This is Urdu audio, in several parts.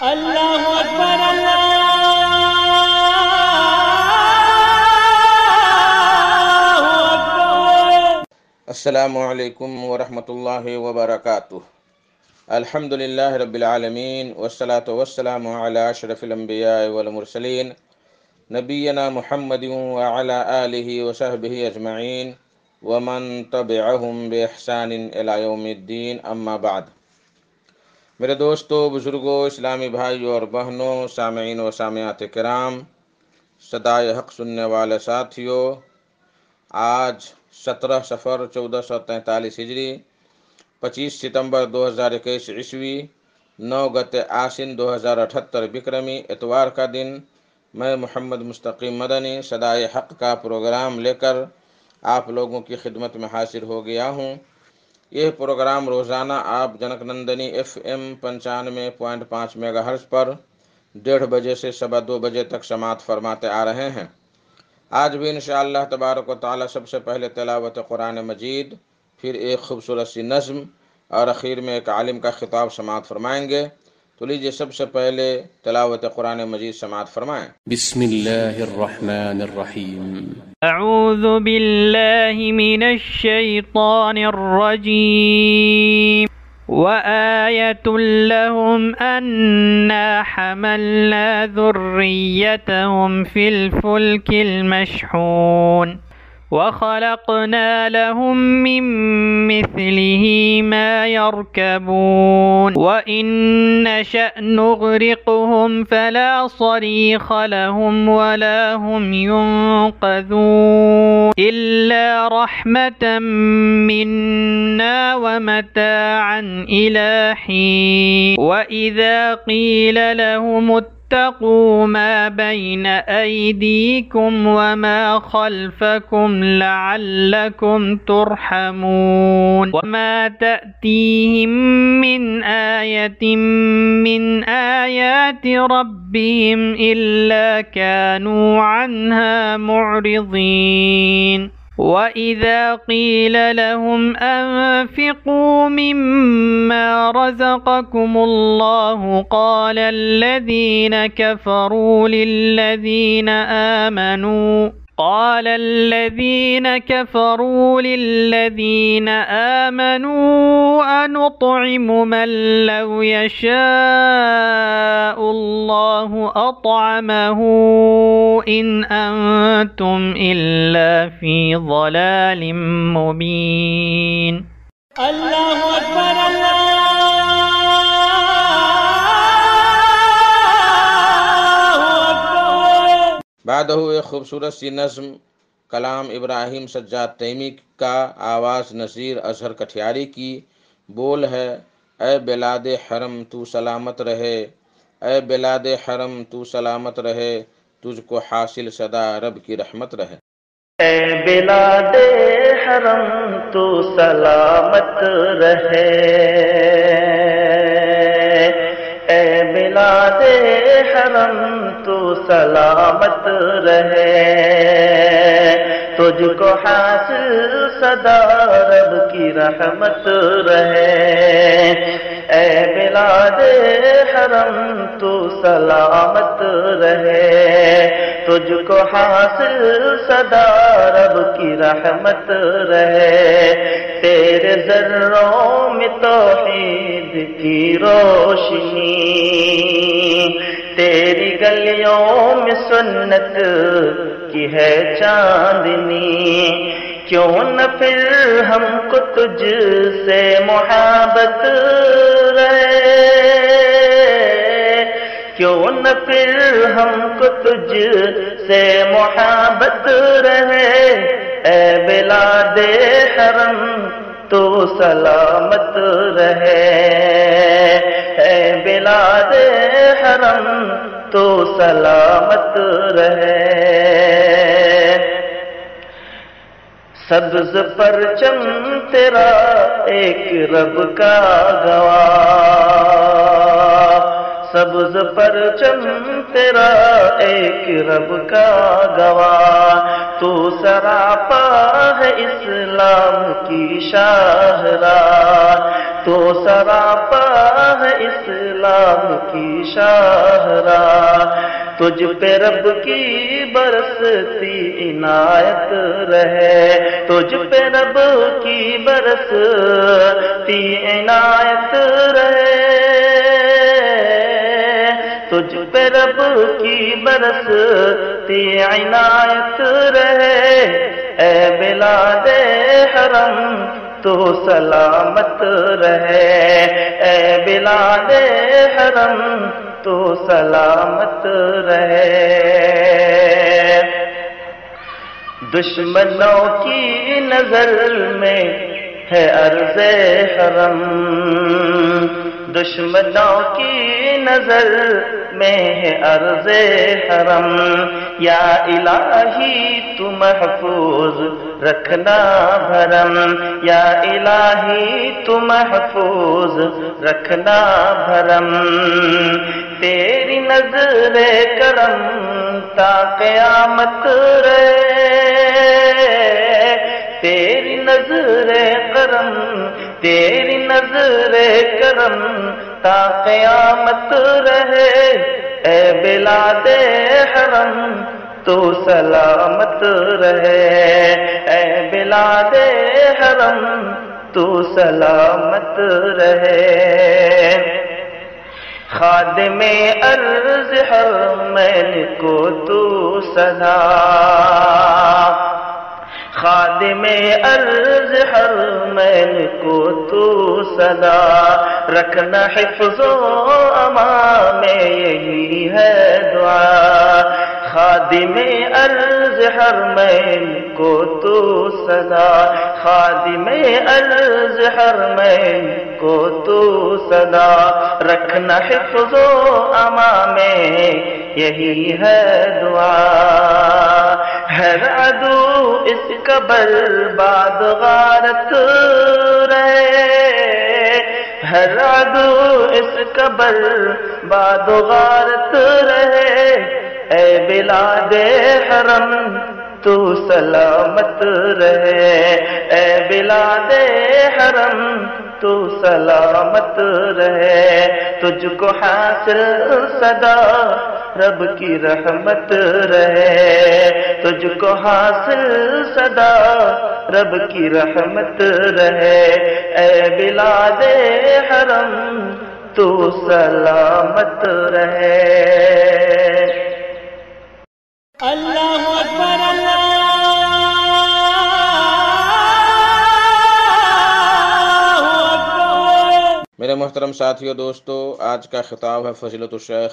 اللہ اکبر اللہ اکبر۔ السلام علیکم ورحمۃ اللہ وبرکاتہ۔ الحمدللہ رب العالمین والصلاة والسلام علی اشرف الانبیاء والمرسلین نبینا محمد وعلی آلہ وصحبہ اجمعین ومن تبعہم بإحسان الی یوم الدین، اما بعد۔ میرے دوستو، بزرگوں، اسلامی بھائیوں اور بہنوں، سامعین و سامعات کرام، صدائے حق سننے والے ساتھیوں، آج 17 صفر 1443 ہجری، 25 ستمبر 2021 عیسوی، 9 گتے آسن 2078 بکرمی اتوار کا دن، میں محمد مستقیم مدنی صدائے حق کا پروگرام لے کر آپ لوگوں کی خدمت میں حاضر ہو گیا ہوں۔ یہ پروگرام روزانہ آپ junk Nandini FM 95.5 mega hertz پر 1:30 بجے سے 2:15 بجے تک سماعت فرماتے آ رہے ہیں۔ آج بھی انشاءاللہ تبارک و تعالی سب سے پہلے تلاوت قرآن مجید، پھر ایک خوبصورت سی نظم اور اخیر میں ایک عالم کا خطاب سماعت فرمائیں گے۔ تو لیجیے سب سے پہلے تلاوت قرآن مجید سماعت فرمائیں۔ بسم اللہ الرحمن الرحیم۔ اعوذ باللہ من الشیطان الرجیم۔ وآیة لهم أنا حملنا ذريتهم في الفلك المشحون وخلقنا لهم من مثله ما يركبون وإن نشأ نغرقهم فلا صريخ لهم ولا هم ينقذون إلا رحمة منا ومتاعا إلى حين وإذا قيل لهم اتقوا ما بين أيديكم وما خلفكم لعلكم ترحمون وما تأتيهم من آية من آيات ربهم إلا كانوا عنها معرضين وَإِذَا قِيلَ لَهُمْ أَنفِقُوا مِمَّا رَزَقَكُمُ اللَّهُ قَالَ الَّذِينَ كَفَرُوا لِلَّذِينَ آمَنُوا أَنُطْعِمُ مَن لَّوْ يَشَاءُ اللَّهُ أَطْعَمَهُ إِنْ أَنتُمْ إِلَّا فِي ضَلَالٍ مُّبِينٍ۔ اللہ اکبر اللہ اکبر۔ بعدہ ایک خوبصورت سی نظم کلام ابراہیم سجاد تیمی کا، آواز نذیر اظہر کٹھیاری کی، بول ہے: اے بلاد حرم تو سلامت رہے، اے بلاد حرم تو سلامت رہے، تجھ کو حاصل صدا رب کی رحمت رہے۔ اے بلاد حرم تو سلامت رہے، اے بلاد حرم تو سلامت رہے، تجھ کو حاصل صدا رب کی رحمت رہے۔ اے بلاد حرم تو سلامت رہے، تجھ کو حاصل صدا رب کی رحمت رہے۔ تیرے ذروں میں توحید کی روشنی، تیری گلیوں میں سنت کی ہے چاندنی، کیوں نہ پھر ہم کو تجھ سے محبت رہے، کیوں نہ پھر ہم کو تجھ سے محبت رہے۔ اے بلاد حرم تو سلامت رہے، اے بلاد حرم تو سلامت رہے۔ سبز پرچم تیرا ایک رب کا گواہ، سبز پرچم تیرا ایک رب کا گواہ، تو سراپا ہے اسلام کی شاہراہ، تو سراپا ہے اسلام کی شاہراہ، تجھ پہ رب کی برستی عنایت رہے، تجھ پہ رب کی برستی عنایت رہے، تجھ پہ رب کی برستی عنایت رہے، اے بلاد حرم تو سلامت رہے، اے بلاد حرم تو سلامت رہے۔ دشمنوں کی نظر میں ہے عرض حرم، دشمنوں کی نظر میں ہے عرض حرم، یا الہی تو محفوظ رکھنا بھرم، یا الہی تو محفوظ رکھنا بھرم، تیری نظر کرم تا قیامت رہے، تیری نظر کرم، تیری نظر کرم تا قیامت رہے، اے بلاد حرم تو سلامت رہے، اے بلاد حرم تو سلامت رہے۔ خادم عرض حرمین کو تو سنا، خادم عرض حرمین کو تو صدا، رکھنا حفظ و امان میں یہی ہے دعا، خادم عرض حرمین کو تو صدا، خادم عرض حرمین کو تو صدا، رکھنا حفظ و امان میں یہی ہے دعا، ہر عدو اس کا برباد غارت رہے، ہر عدو اس کا برباد غارت رہے، اے بلاد حرم تو سلامت رہے، اے بلاد حرم تو سلامت رہے، تجھ کو حاصل صدا رب کی رحمت رہے، تجھ کو حاصل صدا رب کی رحمت رہے، اے بلاد حرم تو سلامت رہے۔ اللہ اکبر اللہ اکبر۔ میرے محترم ساتھیو دوستو، آج کا خطاب ہے فضیلت الشیخ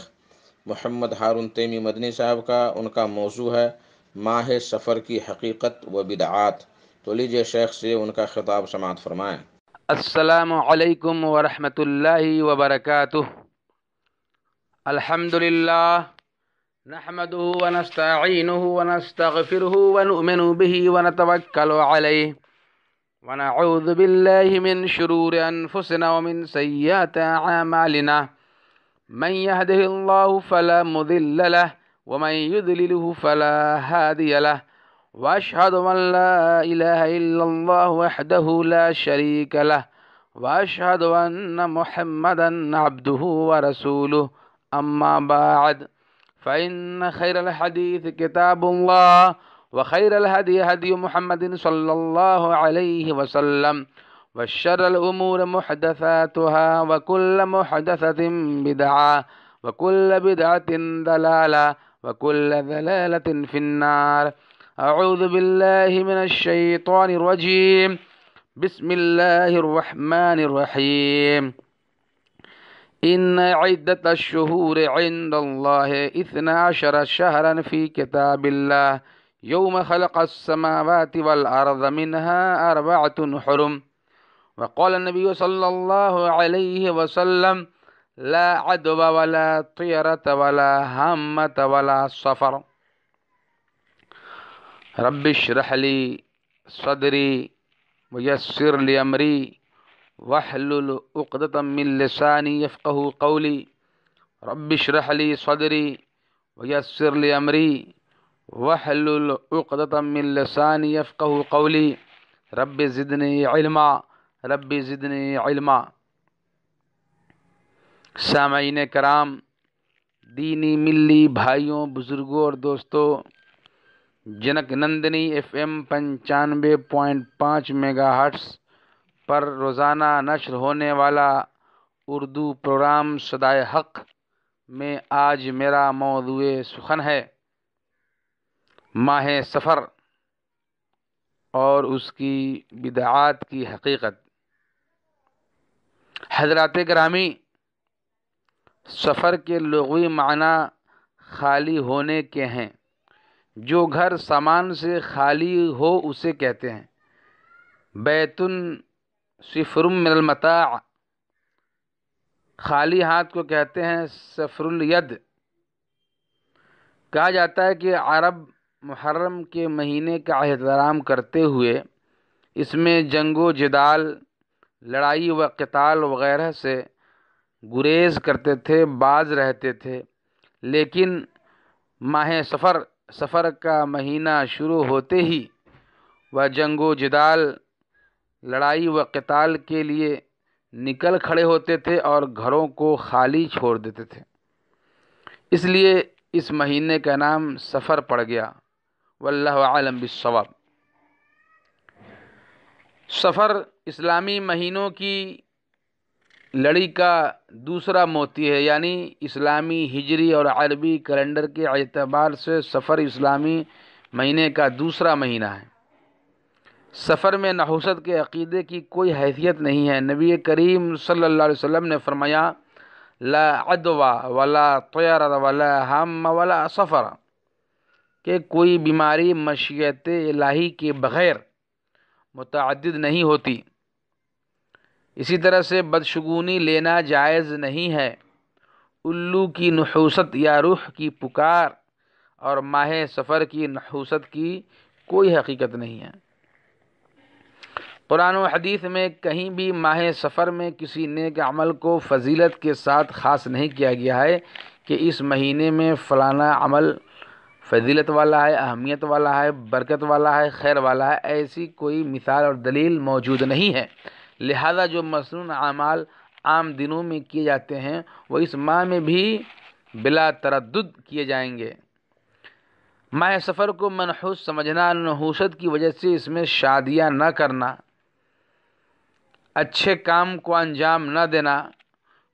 محمد ہارون تیمی مدنی صاحب کا۔ ان کا موضوع ہے ماہ سفر کی حقیقت و بدعات۔ تو لیجئے شیخ سے ان کا خطاب سماعت فرمائیں۔ السلام علیکم ورحمۃ اللہ وبرکاتہ۔ الحمد للہ نحمده ونستعینه ونستغفره ونؤمن به ونتوکل علیہ ونعوذ باللہ من شرور انفسنا ومن سیئات اعمالنا، من يهده الله فلا مضل له ومن يضلله فلا هادي له، واشهد ان لا اله الا الله وحده لا شريك له، واشهد ان محمدا عبده ورسوله، اما بعد، فإن خير الحديث كتاب الله، وخير الهدي هدي محمد صلى الله عليه وسلم، وشر الأمور محدثاتها، وكل محدثة بدعة، وكل بدعة ضلالة، وكل ضلالة في النار۔ أعوذ بالله من الشيطان الرجيم، بسم الله الرحمن الرحيم۔ إن عدة الشهور عند الله 12 شهرا في كتاب الله يوم خلق السماوات والأرض منها 4 حرم، وقال النبي صلى الله عليه وسلم لا عدوى ولا طيرة ولا هامة ولا صفر۔ رب اشرح لي صدري ويسر لي أمري واحلل عقدة من لساني يفقه قولي، رب اشرح لي صدري ويسر لي أمري واحلل عقدة من لساني يفقه قولي، رب زدني علما، رب زدني علما۔ سامعین کرام، دینی ملی بھائیوں، بزرگوں اور دوستوں، junk Nandini FM 95.5 mega hertz پر روزانہ نشر ہونے والا اردو پروگرام صدائے حق میں آج میرا موضوع سخن ہے ماہ سفر اور اس کی بدعات کی حقیقت۔ حضرات گرامی، سفر کے لغوی معنی خالی ہونے کے ہیں۔ جو گھر سامان سے خالی ہو اسے کہتے ہیں بیت صفر من المتاع، خالی ہاتھ کو کہتے ہیں صفر الید۔ کہا جاتا ہے کہ عرب محرم کے مہینے کا احترام کرتے ہوئے اس میں جنگ و جدال، لڑائی و قتال وغیرہ سے گریز کرتے تھے، باز رہتے تھے، لیکن ماہ سفر کا مہینہ شروع ہوتے ہی وہ جنگ و جدال، لڑائی و قتال کے لیے نکل کھڑے ہوتے تھے اور گھروں کو خالی چھوڑ دیتے تھے۔ اس لیے اس مہینے کا نام سفر پڑ گیا، واللہ اعلم بالصواب۔ سفر اسلامی مہینوں کی لڑی کا دوسرا موتی ہے، یعنی اسلامی ہجری اور عربی کیلنڈر کے اعتبار سے سفر اسلامی مہینے کا دوسرا مہینہ ہے۔ سفر میں نحوست کے عقیدے کی کوئی حیثیت نہیں ہے۔ نبی کریم صلی اللہ علیہ وسلم نے فرمایا لا عدوى ولا طیر ولا ہم ولا سفر، کہ کوئی بیماری مشیت الہی کے بغیر متعدد نہیں ہوتی۔ اسی طرح سے بدشگونی لینا جائز نہیں ہے۔ الو کی نحوست یا روح کی پکار اور ماہ سفر کی نحوست کی کوئی حقیقت نہیں ہے۔ قرآن و حدیث میں کہیں بھی ماہ سفر میں کسی نیک عمل کو فضیلت کے ساتھ خاص نہیں کیا گیا ہے کہ اس مہینے میں فلانا عمل فضیلت والا ہے، اہمیت والا ہے، برکت والا ہے، خیر والا ہے۔ ایسی کوئی مثال اور دلیل موجود نہیں ہے۔ لہذا جو مسنون اعمال عام دنوں میں کیے جاتے ہیں وہ اس ماہ میں بھی بلا تردد کیے جائیں گے۔ ماہ سفر کو منحوس سمجھنا، نحوست کی وجہ سے اس میں شادیاں نہ کرنا، اچھے کام کو انجام نہ دینا،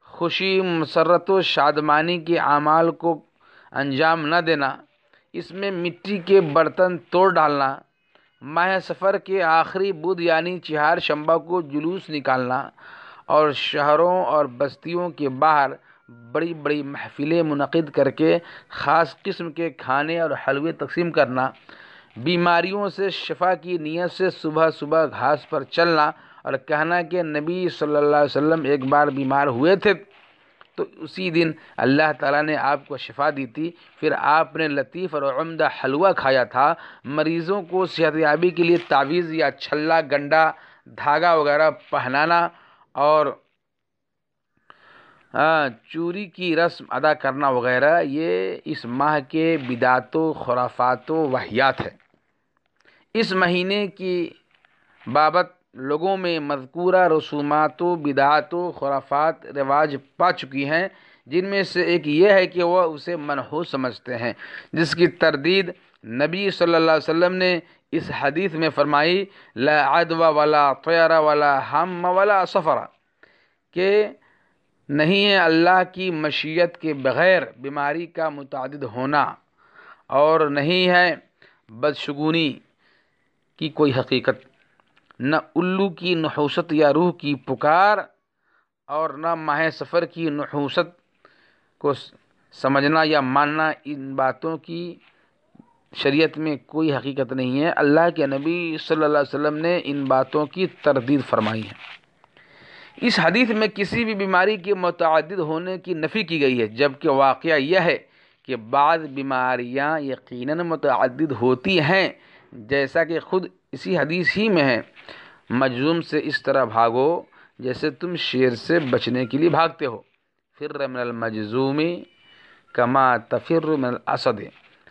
خوشی مسرت و شادمانی کے اعمال کو انجام نہ دینا، اس میں مٹی کے برتن توڑ ڈالنا، ماہ سفر کے آخری بدھ یعنی چہار شنبہ کو جلوس نکالنا اور شہروں اور بستیوں کے باہر بڑی بڑی محفلیں منعقد کر کے خاص قسم کے کھانے اور حلوے تقسیم کرنا، بیماریوں سے شفا کی نیت سے صبح صبح گھاس پر چلنا اور کہنا کہ نبی صلی اللہ علیہ وسلم ایک بار بیمار ہوئے تھے تو اسی دن اللہ تعالیٰ نے آپ کو شفا دی تھی، پھر آپ نے لطیف اور عمدہ حلوہ کھایا تھا۔ مریضوں کو صحت یابی کے لیے تعویذ یا چھلا، گنڈا، دھاگا وغیرہ پہنانا اور چوری کی رسم ادا کرنا وغیرہ یہ اس ماہ کے بدعات و خرافات و وحیات ہے۔ اس مہینے کی بابت لوگوں میں مذکورہ رسومات و بدعات و خرافات رواج پا چکی ہیں، جن میں سے ایک یہ ہے کہ وہ اسے منحوس سمجھتے ہیں، جس کی تردید نبی صلی اللہ علیہ وسلم نے اس حدیث میں فرمائی لا عدوى ولا طیر ولا ہم ولا سفر، کہ نہیں ہے اللہ کی مشیت کے بغیر بیماری کا متعدد ہونا اور نہیں ہے بدشگونی کی کوئی حقیقت، نہ الو کی نحوست یا روح کی پکار اور نہ ماہ سفر کی نحوست کو سمجھنا یا ماننا۔ ان باتوں کی شریعت میں کوئی حقیقت نہیں ہے۔ اللہ کے نبی صلی اللہ علیہ وسلم نے ان باتوں کی تردید فرمائی ہے۔ اس حدیث میں کسی بھی بیماری کے متعدد ہونے کی نفی کی گئی ہے، جبکہ واقعہ یہ ہے کہ بعض بیماریاں یقیناً متعدد ہوتی ہیں، جیسا کہ خود اسی حدیث ہی میں ہے مجذوم سے اس طرح بھاگو جیسے تم شیر سے بچنے کے لیے بھاگتے ہو، فر من المجذوم کما تفر من الاسد۔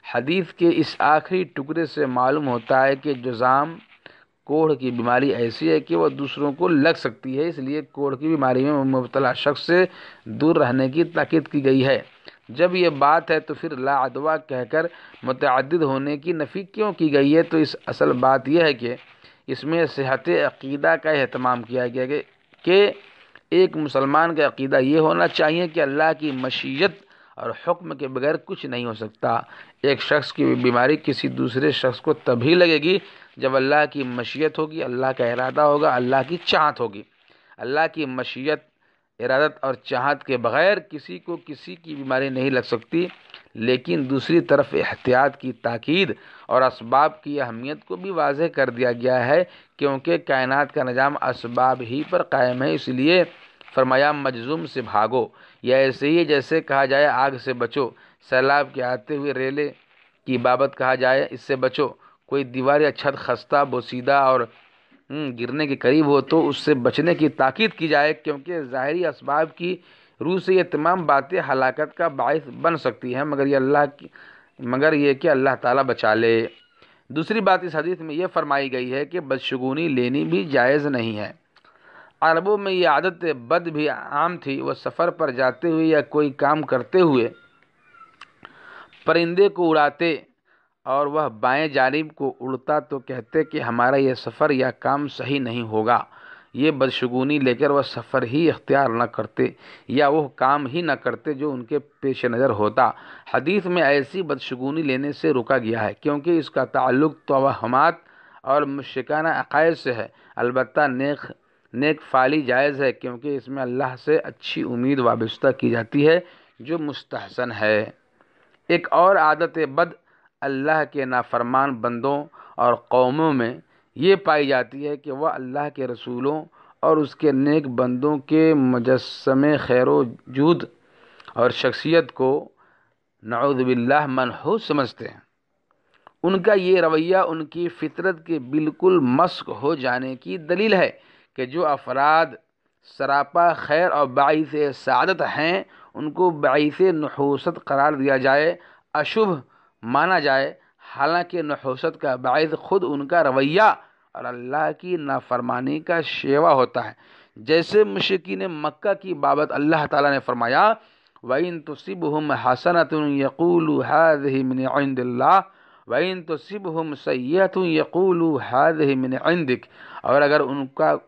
حدیث کے اس آخری ٹکڑے سے معلوم ہوتا ہے کہ جذام کوڑھ کی بیماری ایسی ہے کہ وہ دوسروں کو لگ سکتی ہے، اس لیے کوڑھ کی بیماری میں مبتلا شخص سے دور رہنے کی تاکید کی گئی ہے۔ جب یہ بات ہے تو پھر لا عدویٰ کہہ کر متعدد ہونے کی نفی کیوں کی گئی ہے؟ تو اس اصل بات یہ ہے کہ اس میں صحت عقیدہ کا اہتمام کیا گیا ہے کہ ایک مسلمان کا عقیدہ یہ ہونا چاہیے کہ اللہ کی مشیت اور حکم کے بغیر کچھ نہیں ہو سکتا۔ ایک شخص کی بیماری کسی دوسرے شخص کو تبھی لگے گی جب اللہ کی مشیت ہوگی، اللہ کا ارادہ ہوگا، اللہ کی چاہت ہوگی۔ اللہ کی مشیت، ارادت اور چاہت کے بغیر کسی کو کسی کی بیماری نہیں لگ سکتی۔ لیکن دوسری طرف احتیاط کی تاکید اور اسباب کی اہمیت کو بھی واضح کر دیا گیا ہے، کیونکہ کائنات کا نظام اسباب ہی پر قائم ہے۔ اس لیے فرمایا مجذوم سے بھاگو، یا ایسے ہی جیسے کہا جائے آگ سے بچو، سیلاب کے آتے ہوئے ریلے کی بابت کہا جائے اس سے بچو، کوئی دیوار یا چھت خستہ بوسیدہ اور گرنے کے قریب ہو تو اس سے بچنے کی تاکید کی جائے، کیونکہ ظاہری اسباب کی روح سے یہ تمام باتیں ہلاکت کا باعث بن سکتی ہیں، مگر یہ کہ اللہ تعالیٰ بچا لے۔ دوسری بات اس حدیث میں یہ فرمائی گئی ہے کہ بدشگونی لینی بھی جائز نہیں ہے۔ عربوں میں یہ عادت بد بھی عام تھی، وہ سفر پر جاتے ہوئے یا کوئی کام کرتے ہوئے پرندے کو اڑاتے اور وہ بائیں جانب کو اڑتا تو کہتے کہ ہمارا یہ سفر یا کام صحیح نہیں ہوگا۔ یہ بدشگونی لے کر وہ سفر ہی اختیار نہ کرتے یا وہ کام ہی نہ کرتے جو ان کے پیش نظر ہوتا۔ حدیث میں ایسی بدشگونی لینے سے روکا گیا ہے کیونکہ اس کا تعلق توہمات اور مشرکانہ عقائد سے ہے۔ البتہ نیک فعلی جائز ہے کیونکہ اس میں اللہ سے اچھی امید وابستہ کی جاتی ہے جو مستحسن ہے۔ ایک اور عادت بد اللہ کے نافرمان بندوں اور قوموں میں یہ پائی جاتی ہے کہ وہ اللہ کے رسولوں اور اس کے نیک بندوں کے مجسمے خیر و جود اور شخصیت کو نعوذ باللہ منحوس سمجھتے ہیں۔ ان کا یہ رویہ ان کی فطرت کے بالکل مسخ ہو جانے کی دلیل ہے کہ جو افراد سراپا خیر اور باعث سعادت ہیں ان کو باعث نحوست قرار دیا جائے، اشبھ مانا جائے، حالانکہ نحوست کا باعث خود ان کا رویہ اور اللہ کی نافرمانی کا شیوا ہوتا ہے۔ جیسے مشرکین مکہ کی بابت اللہ تعالیٰ نے فرمایا وَإِن تُصِبْهُمْ حَسَنَةٌ يَقُولُوا هَذِهِ مِنْ عِنْدِ اللَّهِ وَإِن تُصِبْهُمْ سَيِّئَةٌ يَقُولُوا هَذِهِ مِنْ عِنْدِكَ، اور اگر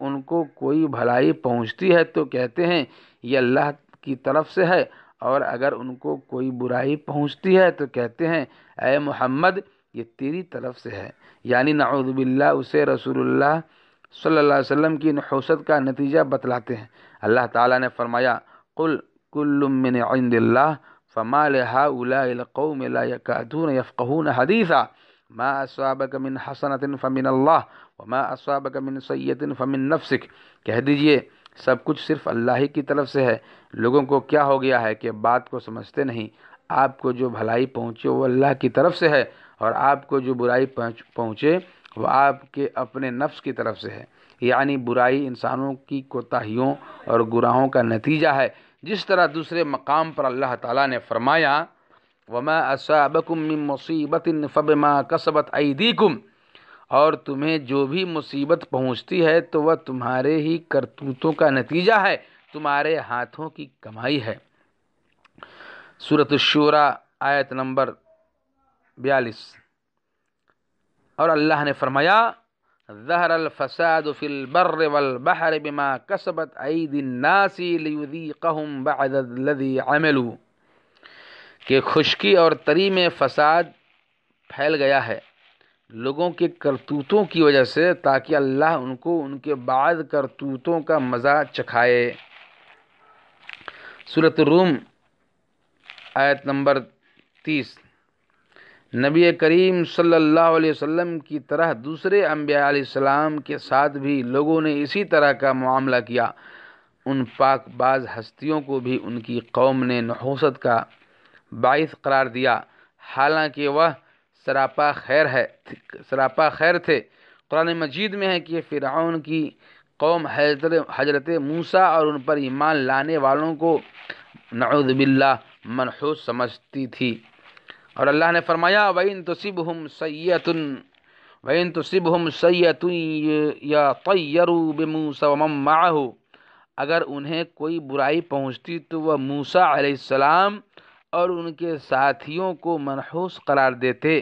ان کو کوئی بھلائی پہنچتی ہے تو کہتے ہیں یہ اللہ کی طرف سے ہے، اور اگر ان کو کوئی برائی پہنچتی ہے تو کہتے ہیں اے محمد یہ تیری طرف سے ہے، یعنی نعوذ باللہ اسے رسول اللہ صلی اللہ علیہ وسلم کی نحوست کا نتیجہ بتلاتے ہیں۔ اللہ تعالیٰ نے فرمایا قل کل من عند اللہ فما لہؤلاء القوم لا یکادون یفقہون حدیثا ما اصابک من حسنۃ فمن اللہ وما اصابک من سیئۃ فمن نفسک، کہہ دیجئے سب کچھ صرف اللہ ہی کی طرف سے ہے۔ لوگوں کو کیا ہو گیا ہے کہ بات کو سمجھتے نہیں۔ آپ کو جو بھلائی پہنچے وہ اللہ کی طرف سے ہے، اور آپ کو جو برائی پہنچے وہ آپ کے اپنے نفس کی طرف سے ہے، یعنی برائی انسانوں کی کوتاہیوں اور گناہوں کا نتیجہ ہے۔ جس طرح دوسرے مقام پر اللہ تعالیٰ نے فرمایا وَمَا أَصَابَكُم مِّن مُّصِيبَةٍ فَبِمَا كَسَبَتْ أَيْدِيكُمْ، اور تمہیں جو بھی مصیبت پہنچتی ہے تو وہ تمہارے ہی کرتوتوں کا نتیجہ ہے، تمہارے ہاتھوں کی کمائی ہے۔ سورۃ الشورى آیت نمبر 42۔ اور اللہ نے فرمایا ظہر الفساد فی البر والبحر بما کسبت ایدی الناس لیذیقہم بعد الذی عملوا، کہ خشکی اور تری میں فساد پھیل گیا ہے لوگوں کے کرتوتوں کی وجہ سے، تاکہ اللہ ان کو ان کے بعد کرتوتوں کا مزہ چکھائے۔ سورۃ الروم آیت نمبر 30۔ نبی کریم صلی اللہ علیہ وسلم کی طرح دوسرے انبیاء علیہ السلام کے ساتھ بھی لوگوں نے اسی طرح کا معاملہ کیا۔ ان پاک باز ہستیوں کو بھی ان کی قوم نے نحوست کا باعث قرار دیا، حالانکہ وہ سراپا خیر تھے۔ قرآن مجید میں ہے کہ فرعون کی قوم حضرت موسیٰ اور ان پر ایمان لانے والوں کو نعوذ باللہ منحوس سمجھتی تھی، اور اللہ نے فرمایا وَإِن تُصِبْهُمْ سَيِّئَةٌ وَإِن تُصِبْهُمْ سَيِّئَةٌ يَطَيَّرُوا بِمُوسَىٰ وَمَن مَّعَهُ، اگر انہیں کوئی برائی پہنچتی تو وہ موسیٰ علیہ السلام اور ان کے ساتھیوں کو منحوس قرار دیتے۔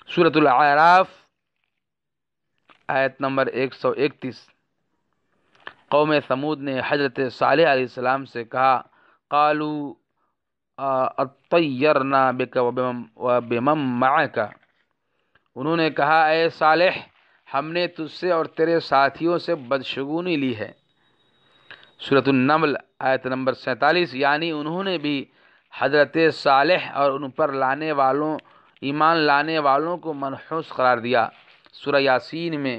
سورۃ الاعراف آیت نمبر 131۔ قوم ثمود نے حضرت صالح علیہ السلام سے کہا، قالوا اطیرنا بک وبمن معک، انہوں نے کہا اے صالح ہم نے تجھ سے اور تیرے ساتھیوں سے بدشگونی لی ہے۔ سورۃ النمل آیت نمبر 47، یعنی انہوں نے بھی حضرت صالح اور ان پر ایمان لانے والوں کو منحوس قرار دیا۔ سورہ یاسین میں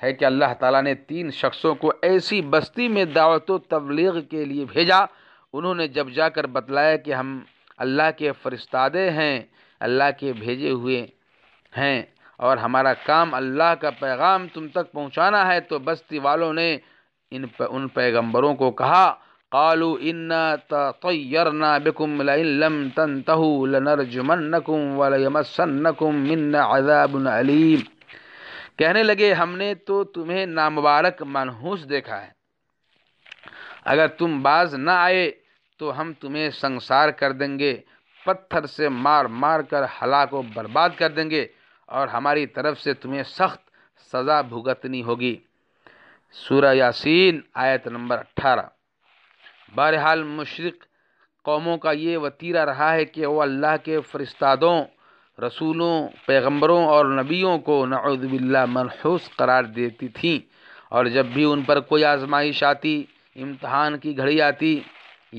ہے کہ اللہ تعالیٰ نے 3 شخصوں کو ایسی بستی میں دعوت و تبلیغ کے لیے بھیجا، انہوں نے جب جا کر بتلایا کہ ہم اللہ کے فرستادے ہیں، اللہ کے بھیجے ہوئے ہیں اور ہمارا کام اللہ کا پیغام تم تک پہنچانا ہے، تو بستی والوں نے ان پیغمبروں کو کہا، قالوا انا تطیرنا بکم لئن لم تنتہوا لنرجمنکم وليمسنکم منا عذاب علیم، کہنے لگے ہم نے تو تمہیں نامبارک منحوس دیکھا ہے، اگر تم باز نہ آئے تو ہم تمہیں سنسار کر دیں گے، پتھر سے مار مار کر ہلاک و برباد کر دیں گے، اور ہماری طرف سے تمہیں سخت سزا بھگتنی ہوگی۔ سورہ یاسین آیت نمبر 18۔ بہرحال مشرک قوموں کا یہ وتیرہ رہا ہے کہ وہ اللہ کے فرستادوں، رسولوں، پیغمبروں اور نبیوں کو نعوذ باللہ منحوس قرار دیتی تھیں، اور جب بھی ان پر کوئی آزمائش آتی، امتحان کی گھڑی آتی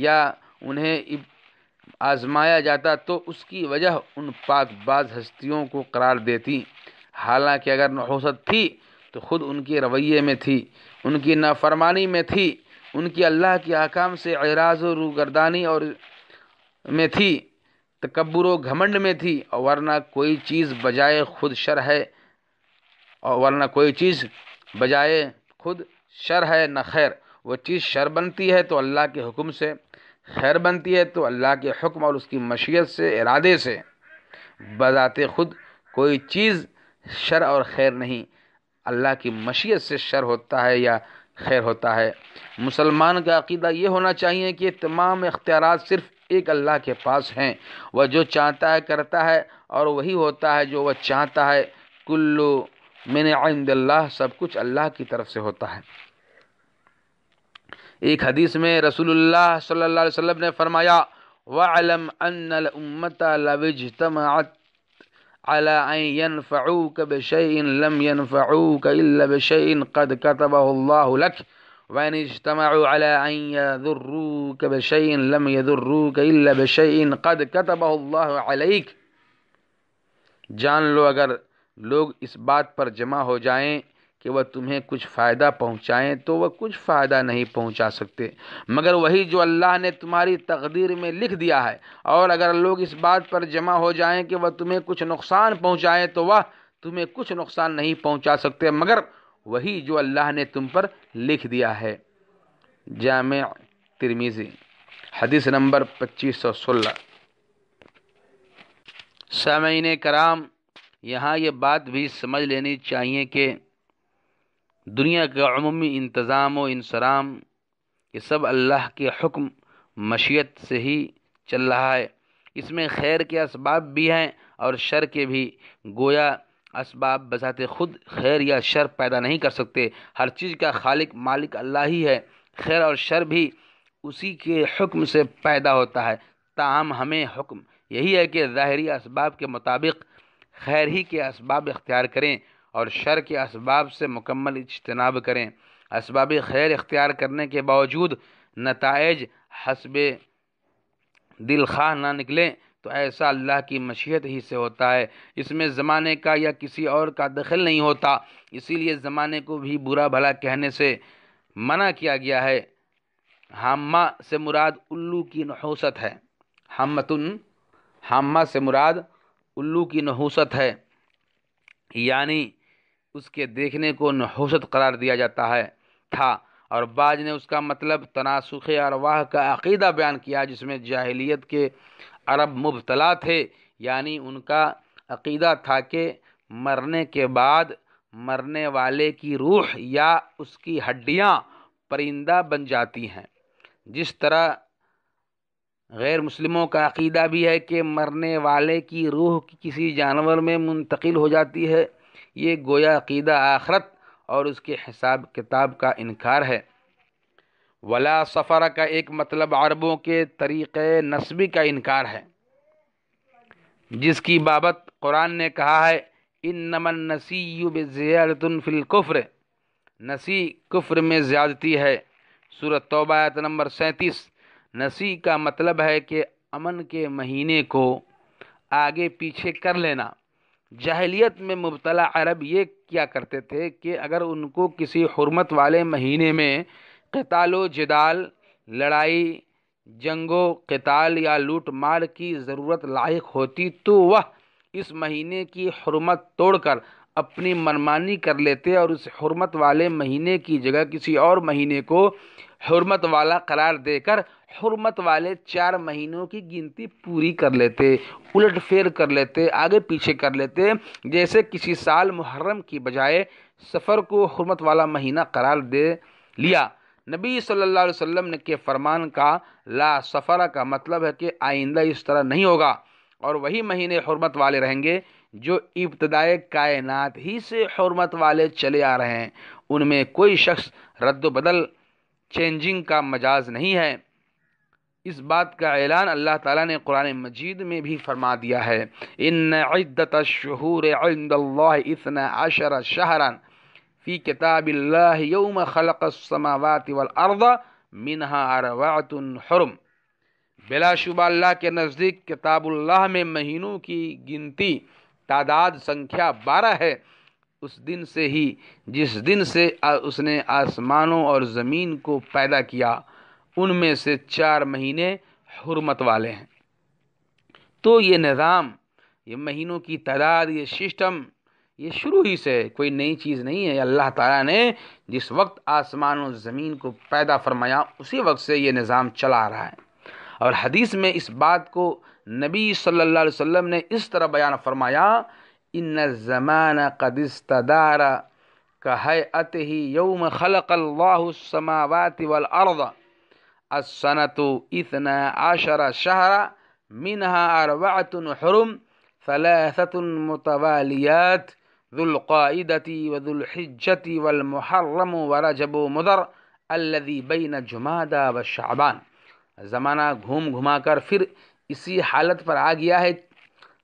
یا انہیں آزمایا جاتا تو اس کی وجہ ان پاک باز ہستیوں کو قرار دیتی، حالانکہ اگر نحوست تھی تو خود ان کے رویے میں تھی، ان کی نافرمانی میں تھی، ان کی اللہ کے احکام سے اعراض و روگردانی اور میں تھی، تکبر و گھمنڈ میں تھی، اور ورنہ کوئی چیز بجائے خود شر ہے نہ خیر، وہ چیز شر بنتی ہے تو اللہ کے حکم سے، خیر بنتی ہے تو اللہ کے حکم اور اس کی مشیت سے، ارادے سے، بذات خود کوئی چیز شر اور خیر نہیں، اللہ کی مشیت سے شر ہوتا ہے یا خیر ہوتا ہے۔ مسلمان کا عقیدہ یہ ہونا چاہیے کہ تمام اختیارات صرف ایک اللہ کے پاس ہیں، وہ جو چاہتا ہے کرتا ہے اور وہی ہوتا ہے جو وہ چاہتا ہے، کل من عند اللہ، سب کچھ اللہ کی طرف سے ہوتا ہے۔ ایک حدیث میں رسول اللہ صلی اللہ علیہ وسلم نے فرمایا، وَاعْلَمْ أَنَّ الْأُمَّةَ لَوِ اجْتَمَعَتْ عَلَىٰ أَن يَنْفَعُوكَ بِشَيْءٍ لَمْ يَنْفَعُوكَ إِلَّا بِشَيْءٍ قَدْ كَتَبَهُ اللَّهُ لَكَ وَإِنِ اجْتَمَعُوا عَلَىٰ أَن يَضُرُّوكَ بِشَيْءٍ لَمْ يَضُرُّوكَ إِلَّا بِشَيْءٍ قَدْ كَتَبَهُ اللَّهُ عَلَيْكَ۔ جان لو اگر لوگ اس بات پر جمع ہو جائیں کہ وہ تمہیں کچھ فائدہ پہنچائیں تو وہ کچھ فائدہ نہیں پہنچا سکتے مگر وہی جو اللہ نے تمہاری تقدیر میں لکھ دیا ہے، اور اگر لوگ اس بات پر جمع ہو جائیں کہ وہ تمہیں کچھ نقصان پہنچائیں تو وہ تمہیں کچھ نقصان نہیں پہنچا سکتے مگر وہی جو اللہ نے تم پر لکھ دیا ہے۔ جامع ترمذی حدیث نمبر 2516۔ سامعین کرام، یہاں یہ بات بھی سمجھ لینی چاہیے کہ دنیا کا عمومی انتظام و انصرام یہ سب اللہ کے حکم مشیت سے ہی چل رہا ہے، اس میں خیر کے اسباب بھی ہیں اور شر کے بھی، گویا اسباب بذات خود خیر یا شر پیدا نہیں کر سکتے، ہر چیز کا خالق مالک اللہ ہی ہے، خیر اور شر بھی اسی کے حکم سے پیدا ہوتا ہے، تاہم ہمیں حکم یہی ہے کہ ظاہری اسباب کے مطابق خیر ہی کے اسباب اختیار کریں اور شر کے اسباب سے مکمل اجتناب کریں۔ اسباب خیر اختیار کرنے کے باوجود نتائج حسب دل خواہ نہ نکلیں تو ایسا اللہ کی مشیت ہی سے ہوتا ہے، اس میں زمانے کا یا کسی اور کا دخل نہیں ہوتا، اسی لیے زمانے کو بھی برا بھلا کہنے سے منع کیا گیا ہے۔ حامہ سے مراد الو کی نحوست ہے، حامہ سے مراد الو کی نحوست ہے، یعنی اس کے دیکھنے کو نحوست قرار دیا جاتا تھا، اور بعض نے اس کا مطلب تناسخ ارواح کا عقیدہ بیان کیا جس میں جاہلیت کے عرب مبتلا تھے، یعنی ان کا عقیدہ تھا کہ مرنے کے بعد مرنے والے کی روح یا اس کی ہڈیاں پرندہ بن جاتی ہیں، جس طرح غیر مسلموں کا عقیدہ بھی ہے کہ مرنے والے کی روح کسی جانور میں منتقل ہو جاتی ہے، یہ گویا عقیدہ آخرت اور اس کے حساب کتاب کا انکار ہے۔ ولا سفر کا ایک مطلب عربوں کے طریقے نسبی کا انکار ہے، جس کی بابت قرآن نے کہا ہے انما النسیء بزیادۃ فی الکفر، نسی کفر میں زیادتی ہے، سورۃ توبہ آیت نمبر 37۔ نسی کا مطلب ہے کہ امن کے مہینے کو آگے پیچھے کر لینا۔ جاہلیت میں مبتلا عرب یہ کیا کرتے تھے کہ اگر ان کو کسی حرمت والے مہینے میں قتال و جدال، لڑائی، جنگ و قتال یا لوٹ مار کی ضرورت لاحق ہوتی تو وہ اس مہینے کی حرمت توڑ کر اپنی منمانی کر لیتے اور اس حرمت والے مہینے کی جگہ کسی اور مہینے کو حرمت والا قرار دے کر حرمت والے 4 مہینوں کی گنتی پوری کر لیتے، الٹ پھیر کر لیتے، آگے پیچھے کر لیتے۔ جیسے کسی سال محرم کی بجائے سفر کو حرمت والا مہینہ قرار دے لیا۔ نبی صلی اللہ علیہ وسلم نے کے فرمان کا لا سفر کا مطلب ہے کہ آئندہ اس طرح نہیں ہوگا اور وہی مہینے حرمت والے رہیں گے جو ابتدائے کائنات ہی سے حرمت والے چلے آ رہے ہیں، ان میں کوئی شخص رد و بدل چینجنگ کا مجاز نہیں ہے۔ اس بات کا اعلان اللہ تعالیٰ نے قرآن مجید میں بھی فرما دیا ہے ان عدت الشہور عند اللہ 12 شہرا فی کتاب اللہ یوم خلق السماوات والارض منها 4 حرم۔ بلا شبہ اللہ کے نزدیک کتاب اللہ میں مہینوں کی گنتی تعداد سنکھیا 12 ہے، اس دن سے ہی جس دن سے اس نے آسمانوں اور زمین کو پیدا کیا، ان میں سے 4 مہینے حرمت والے ہیں۔ تو یہ نظام، یہ مہینوں کی تعداد، یہ سسٹم، یہ شروع ہی سے کوئی نئی چیز نہیں ہے۔ اللہ تعالیٰ نے جس وقت آسمان و زمین کو پیدا فرمایا اسی وقت سے یہ نظام چلا آ رہا ہے۔ اور حدیث میں اس بات کو نبی صلی اللہ علیہ وسلم نے اس طرح بیان فرمایا ان الزمان قد استدار كهيئته يوم خلق الله السماوات والارض السنة 12 شهرا منها 4 حرم 3 متواليات ذو القائدة وذو الحجة والمحرم ورجب مضر الذي بين جمادى وشعبان۔ زمانہ گھوم گھما کر پھر اسی حالت پر آ گیا ہے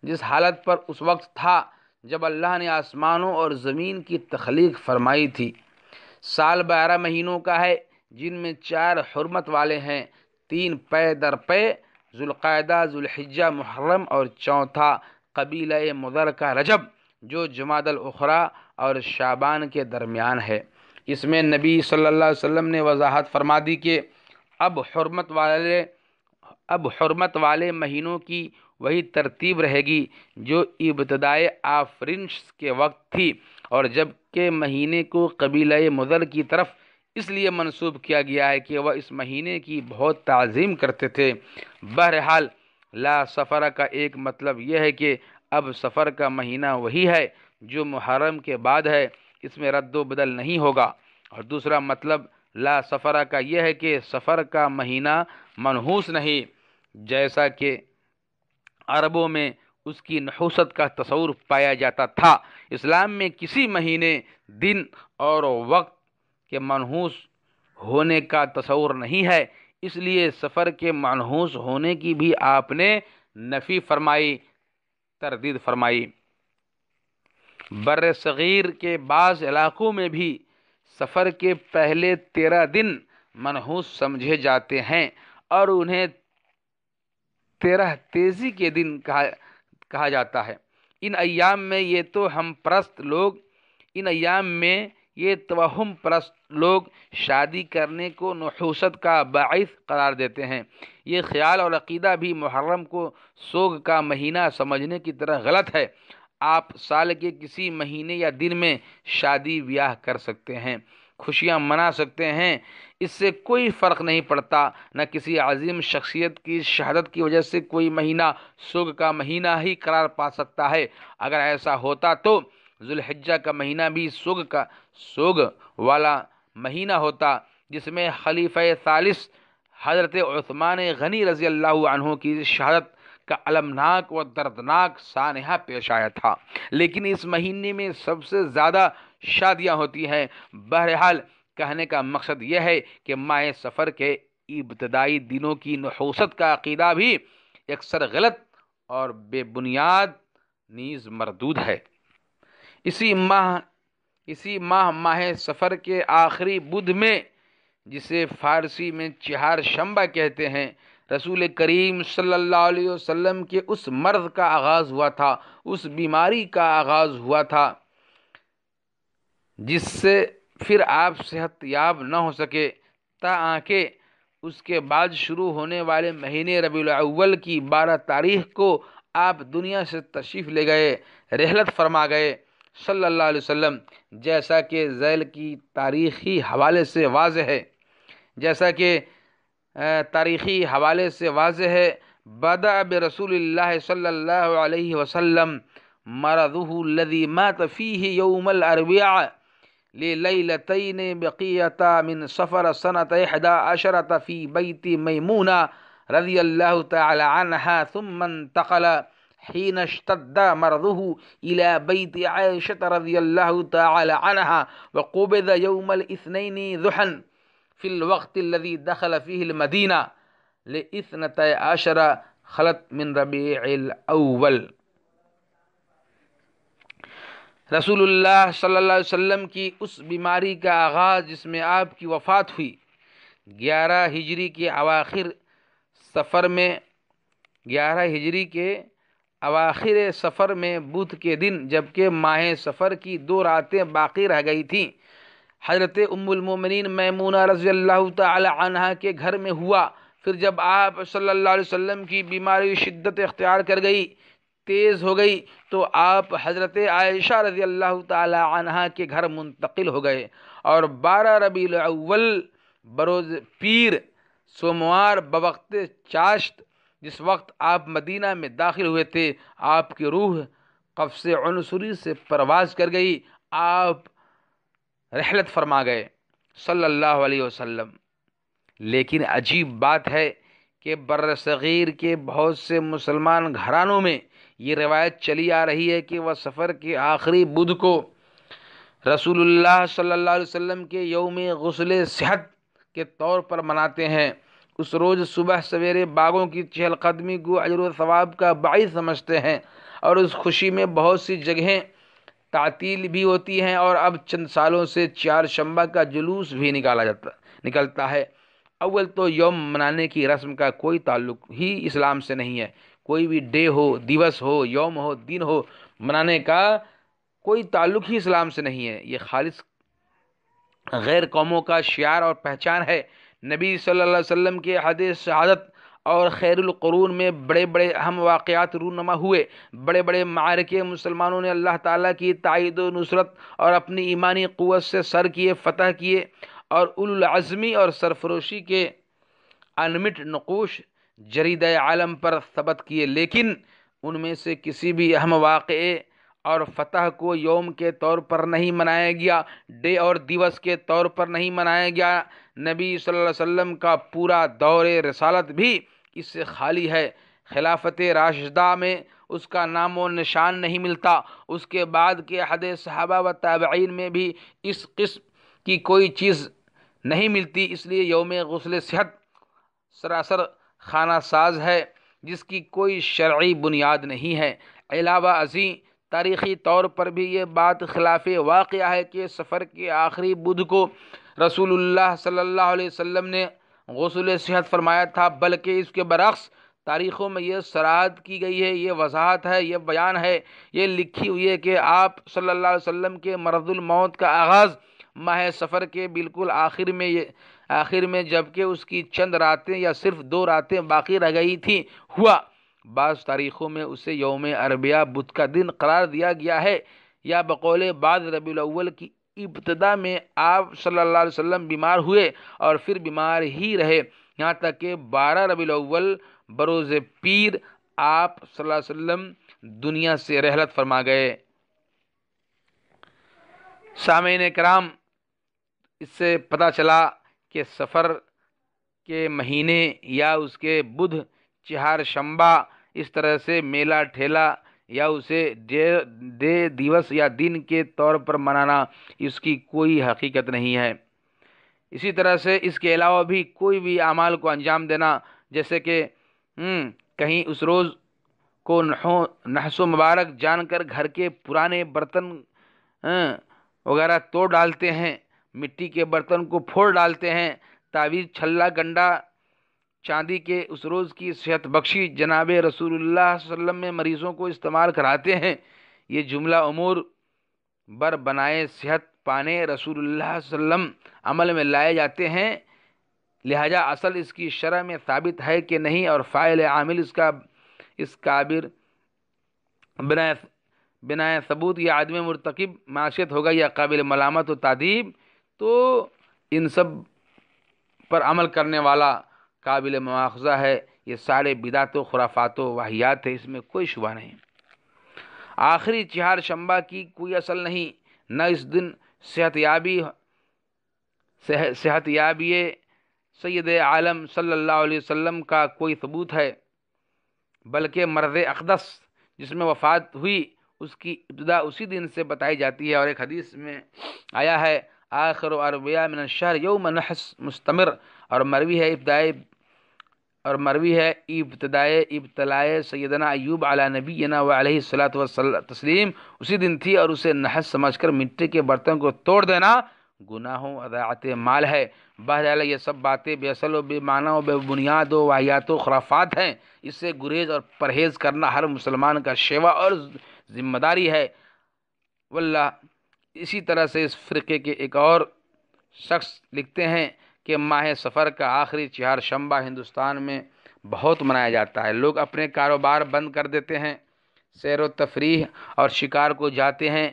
جس حالت پر اس وقت تھا جب اللہ نے آسمانوں اور زمین کی تخلیق فرمائی تھی۔ سال 12 مہینوں کا ہے جن میں 4 حرمت والے ہیں، 3 پے در پے، ذوالقعدہ، ذوالحجہ، محرم، اور 4تھا قبیلہ مضر کا رجب جو جمادی الاخری اور شعبان کے درمیان ہے۔ اس میں نبی صلی اللہ علیہ وسلم نے وضاحت فرما دی کہ اب حرمت والے مہینوں کی وہی ترتیب رہے گی جو ابتدائے آفرینش کے وقت تھی، اور جب کہ مہینے کو قبیلہ مضر کی طرف اس لیے منسوب کیا گیا ہے کہ وہ اس مہینے کی بہت تعظیم کرتے تھے۔ بہرحال لا سفر کا ایک مطلب یہ ہے کہ اب سفر کا مہینہ وہی ہے جو محرم کے بعد ہے، اس میں رد و بدل نہیں ہوگا۔ اور دوسرا مطلب لا سفر کا یہ ہے کہ سفر کا مہینہ منحوس نہیں، جیسا کہ عربوں میں اس کی نحوست کا تصور پایا جاتا تھا۔ اسلام میں کسی مہینے، دن اور وقت کے منحوس ہونے کا تصور نہیں ہے، اس لیے سفر کے منحوس ہونے کی بھی آپ نے نفی فرمائی، تردید فرمائی۔ بر صغیر کے بعض علاقوں میں بھی سفر کے پہلے 13 دن منحوس سمجھے جاتے ہیں اور انہیں 13 تیزی کے دن کہا جاتا ہے۔ ان ایام میں یہ توہم پرست لوگ شادی کرنے کو نحوست کا باعث قرار دیتے ہیں۔ یہ خیال اور عقیدہ بھی محرم کو سوگ کا مہینہ سمجھنے کی طرح غلط ہے۔ آپ سال کے کسی مہینے یا دن میں شادی بیاہ کر سکتے ہیں، خوشیاں منا سکتے ہیں، اس سے کوئی فرق نہیں پڑتا۔ نہ کسی عظیم شخصیت کی شہادت کی وجہ سے کوئی مہینہ سوگ کا مہینہ ہی قرار پا سکتا ہے۔ اگر ایسا ہوتا تو ذوالحجہ کا مہینہ بھی سوگ والا مہینہ ہوتا، جس میں خلیفہ ثالث حضرت عثمان غنی رضی اللہ عنہ کی شہادت کا المناک و دردناک سانحہ پیش آیا تھا۔ لیکن اس مہینے میں سب سے زیادہ شادیاں ہوتی ہیں۔ بہرحال کہنے کا مقصد یہ ہے کہ ماہ سفر کے ابتدائی دنوں کی نحوست کا عقیدہ بھی اکثر غلط اور بے بنیاد نیز مردود ہے۔ اسی ماہ سفر کے آخری بدھ میں، جسے فارسی میں چہار شنبہ کہتے ہیں، رسول کریم صلی اللہ علیہ وسلم کے اس مرض کا آغاز ہوا تھا، اس بیماری کا آغاز ہوا تھا جس سے پھر آپ صحت یاب نہ ہو سکے، تاکہ اس کے بعد شروع ہونے والے مہینے ربیع الاول کی 12 تاریخ کو آپ دنیا سے تشریف لے گئے، رحلت فرما گئے صلی اللہ علیہ وسلم، جیسا کہ ذیل کی تاریخی حوالے سے واضح ہے۔ بدأ برسول اللہ صلی اللہ علیہ وسلم مرضه الذي مات فيه يوم الأربعاء لليلتين بقية من سفر سنة 11 في بيت ميمونة رضي الله تعالى عنها، ثم انتقل حين اشتد مرضه إلى بيت عائشة رضي الله تعالى عنها، وقبض يوم الاثنين ضحى في الوقت الذي دخل فيه المدينة ل12 خلت من ربيع الأول۔ رسول اللہ صلی اللہ علیہ وسلم کی اس بیماری کا آغاز جس میں آپ کی وفات ہوئی 11 ہجری کے اواخر سفر میں بدھ کے دن، جبکہ ماہ سفر کی 2 راتیں باقی رہ گئی تھیں، حضرت ام المومنین میمونہ رضی اللہ تعالی عنہا کے گھر میں ہوا۔ پھر جب آپ صلی اللہ علیہ وسلم کی بیماری شدت اختیار کر گئی، تیز ہو گئی، تو آپ حضرت عائشہ رضی اللہ تعالی عنہا کے گھر منتقل ہو گئے، اور 12 ربیع الاول بروز پیر سوموار بوقت چاشت، جس وقت آپ مدینہ میں داخل ہوئے تھے، آپ کی روح قفص عنصری سے پرواز کر گئی، آپ رحلت فرما گئے صلی اللہ علیہ وسلم۔ لیکن عجیب بات ہے کہ بر صغیر کے بہت سے مسلمان گھرانوں میں یہ روایت چلی آ رہی ہے کہ وہ سفر کے آخری بدھ کو رسول اللہ صلی اللہ علیہ وسلم کے یوم غسل صحت کے طور پر مناتے ہیں۔ اس روز صبح سویرے باغوں کی چہل قدمی کو اجر و ثواب کا باعث سمجھتے ہیں، اور اس خوشی میں بہت سی جگہیں تعطیل بھی ہوتی ہیں، اور اب چند سالوں سے 4 شنبہ کا جلوس بھی نکلتا ہے۔ اول تو یوم منانے کی رسم کا کوئی تعلق ہی اسلام سے نہیں ہے، کوئی بھی ڈے ہو، دیوس ہو، یوم ہو، دن ہو، منانے کا کوئی تعلق ہی اسلام سے نہیں ہے۔ یہ خالص غیر قوموں کا شعار اور پہچان ہے۔ نبی صلی اللہ علیہ وسلم کے حدیث شہادت اور خیر القرون میں بڑے بڑے اہم واقعات رونما ہوئے، بڑے بڑے معارکے مسلمانوں نے اللہ تعالیٰ کی تائید و نصرت اور اپنی ایمانی قوت سے سر کیے، فتح کیے، اور اولو العزمی اور سرفروشی کے انمٹ نقوش جرید عالم پر ثبت کیے، لیکن ان میں سے کسی بھی اہم واقعے اور فتح کو یوم کے طور پر نہیں منایا گیا، ڈے اور دیوس کے طور پر نہیں منایا گیا۔ نبی صلی اللہ علیہ وسلم کا پورا دور رسالت بھی اس سے خالی ہے۔ خلافت راشدہ میں اس کا نام و نشان نہیں ملتا، اس کے بعد کے عہد صحابہ و تابعین میں بھی اس قسم کی کوئی چیز نہیں ملتی۔ اس لیے یوم غسل صحت سراسر خانہ ساز ہے، جس کی کوئی شرعی بنیاد نہیں ہے۔ علاوہ ازیں تاریخی طور پر بھی یہ بات خلاف واقعہ ہے کہ سفر کے آخری بدھ کو رسول اللہ صلی اللہ علیہ وسلم نے غسل صحت فرمایا تھا، بلکہ اس کے برعکس تاریخوں میں یہ صراحت کی گئی ہے، یہ وضاحت ہے، یہ بیان ہے، یہ لکھی ہوئی ہے کہ آپ صلی اللہ علیہ وسلم کے مرض الموت کا آغاز ماہ سفر کے بالکل آخر میں جبکہ اس کی چند راتیں یا صرف 2 راتیں باقی رہ گئی تھیں ہوا۔ بعض تاریخوں میں اسے یوم اربعاء بدھ کا دن قرار دیا گیا ہے، یا بقول بعض ربیع الاول کی ابتدا میں آپ صلی اللہ علیہ وسلم بیمار ہوئے اور پھر بیمار ہی رہے، یہاں تک کہ 12 ربیع الاول بروز پیر آپ صلی اللہ علیہ وسلم دنیا سے رحلت فرما گئے۔ سامعین کرام، اس سے پتہ چلا کہ سفر کے مہینے یا اس کے بدھ، چہار شنبہ، اس طرح سے میلہ ٹھیلا یا اسے دے دیوس یا دن کے طور پر منانا، اس کی کوئی حقیقت نہیں ہے۔ اسی طرح سے اس کے علاوہ بھی کوئی بھی اعمال کو انجام دینا، جیسے کہ کہیں اس روز کو نحس و مبارک جان کر گھر کے پرانے برتن وغیرہ توڑ ڈالتے ہیں، مٹی کے برتن کو پھوڑ ڈالتے ہیں، تعویذ، چھلا، گنڈا، چاندی کے اس روز کی صحت بخشی جناب رسول اللہ صلی اللہ علیہ وسلم میں مریضوں کو استعمال کراتے ہیں، یہ جملہ امور بر بنائے صحت پانے رسول اللہ صلی اللہ علیہ وسلم عمل میں لائے جاتے ہیں، لہذا اصل اس کی شرع میں ثابت ہے کہ نہیں، اور فاعل عامل اس کابر بنا ثبوت یا عدم مرتکب معاشیت ہوگا یا قابل ملامت و تعدیب، تو ان سب پر عمل کرنے والا قابل مواخذہ ہے۔ یہ سارے بدعت و خرافات و واہیات ہے، اس میں کوئی شبہ نہیں۔ آخری چہار شنبہ کی کوئی اصل نہیں، نہ اس دن صحت یابی سید عالم صلی اللہ علیہ وسلم کا کوئی ثبوت ہے، بلکہ مرض اقدس جس میں وفات ہوئی اس کی ابتدا اسی دن سے بتائی جاتی ہے، اور ایک حدیث میں آیا ہے آخر اربعاء من الشہر یوم نحس مستمر، اور مروی ہے ابتلائے سیدنا ایوب علی نبینا و علیہ الصلوۃ والتسلیم اسی دن تھی، اور اسے نحس سمجھ کر مٹی کے برتن کو توڑ دینا گناہوں اضاعت مال ہے۔ بہرحال یہ سب باتیں بے اصل و بے معنی و بے بنیاد و واہیات و خرافات ہیں، اس سے گریز اور پرہیز کرنا ہر مسلمان کا شیوا اور ذمہ داری ہے۔ واللہ اسی طرح سے اس فرقے کے ایک اور شخص لکھتے ہیں کہ ماہ سفر کا آخری چہار شنبہ ہندوستان میں بہت منایا جاتا ہے، لوگ اپنے کاروبار بند کر دیتے ہیں، سیر و تفریح اور شکار کو جاتے ہیں،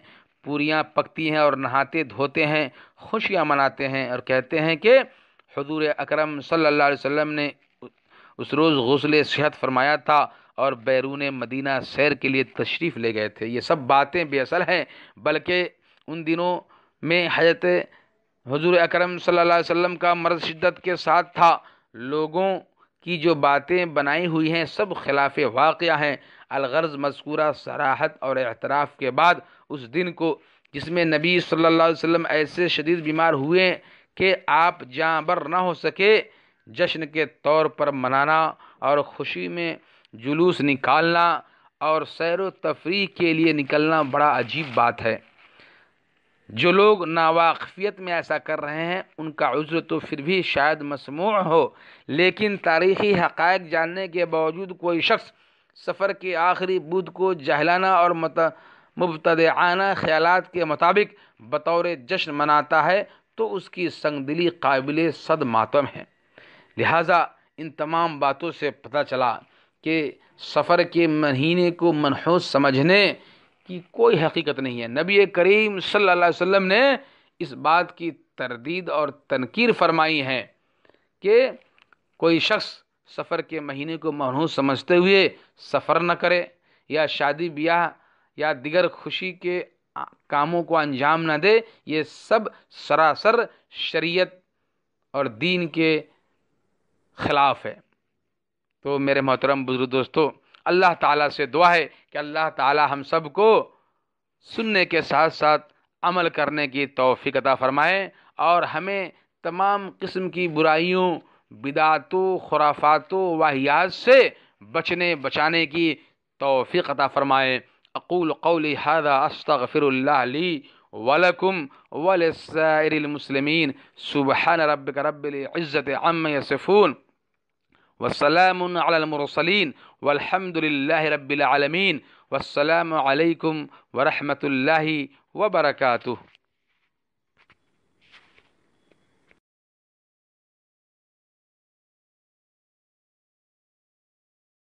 پوریاں پکتی ہیں اور نہاتے دھوتے ہیں، خوشیاں مناتے ہیں، اور کہتے ہیں کہ حضور اکرم صلی اللہ علیہ وسلم نے اس روز غسل صحت فرمایا تھا اور بیرون مدینہ سیر کے لیے تشریف لے گئے تھے۔ یہ سب باتیں بے اصل ہیں، بلکہ ان دنوں میں حضرت حضور اکرم صلی اللہ علیہ وسلم کا مرض شدت کے ساتھ تھا، لوگوں کی جو باتیں بنائی ہوئی ہیں سب خلاف واقعہ ہیں۔ الغرض مذکورہ صراحت اور اعتراف کے بعد اس دن کو جس میں نبی صلی اللہ علیہ وسلم ایسے شدید بیمار ہوئے کہ آپ جاں بر نہ ہو سکے، جشن کے طور پر منانا اور خوشی میں جلوس نکالنا اور سیر و تفریح کے لیے نکلنا بڑا عجیب بات ہے۔ جو لوگ ناواقفیت میں ایسا کر رہے ہیں ان کا عذر تو پھر بھی شاید مسموع ہو، لیکن تاریخی حقائق جاننے کے باوجود کوئی شخص سفر کے آخری بدھ کو جاہلانہ اور مبتدعانہ خیالات کے مطابق بطور جشن مناتا ہے تو اس کی سنگ دلی قابل صد ماتم ہے۔ لہٰذا ان تمام باتوں سے پتہ چلا کہ سفر کے مہینے کو منحوس سمجھنے کی کوئی حقیقت نہیں ہے۔ نبی کریم صلی اللہ علیہ وسلم نے اس بات کی تردید اور تنکیر فرمائی ہے کہ کوئی شخص سفر کے مہینے کو منحوس سمجھتے ہوئے سفر نہ کرے یا شادی بیاہ یا دیگر خوشی کے کاموں کو انجام نہ دے، یہ سب سراسر شریعت اور دین کے خلاف ہے۔ تو میرے محترم بزرگ دوستو، اللہ تعالیٰ سے دعا ہے کہ اللہ تعالیٰ ہم سب کو سننے کے ساتھ ساتھ عمل کرنے کی توفیق عطا فرمائے، اور ہمیں تمام قسم کی برائیوں، بدعتوں، خرافاتوں، واہیات سے بچانے کی توفیق عطا فرمائے۔ اقول قولی ھذا استغفر اللہ لی ولکم ولسائر المسلمین۔ سبحان ربک رب العزۃ عما یصفون والسلام علی المرسلین والحمد للہ رب العالمین، والسلام علیکم ورحمۃ اللہ وبرکاتہ۔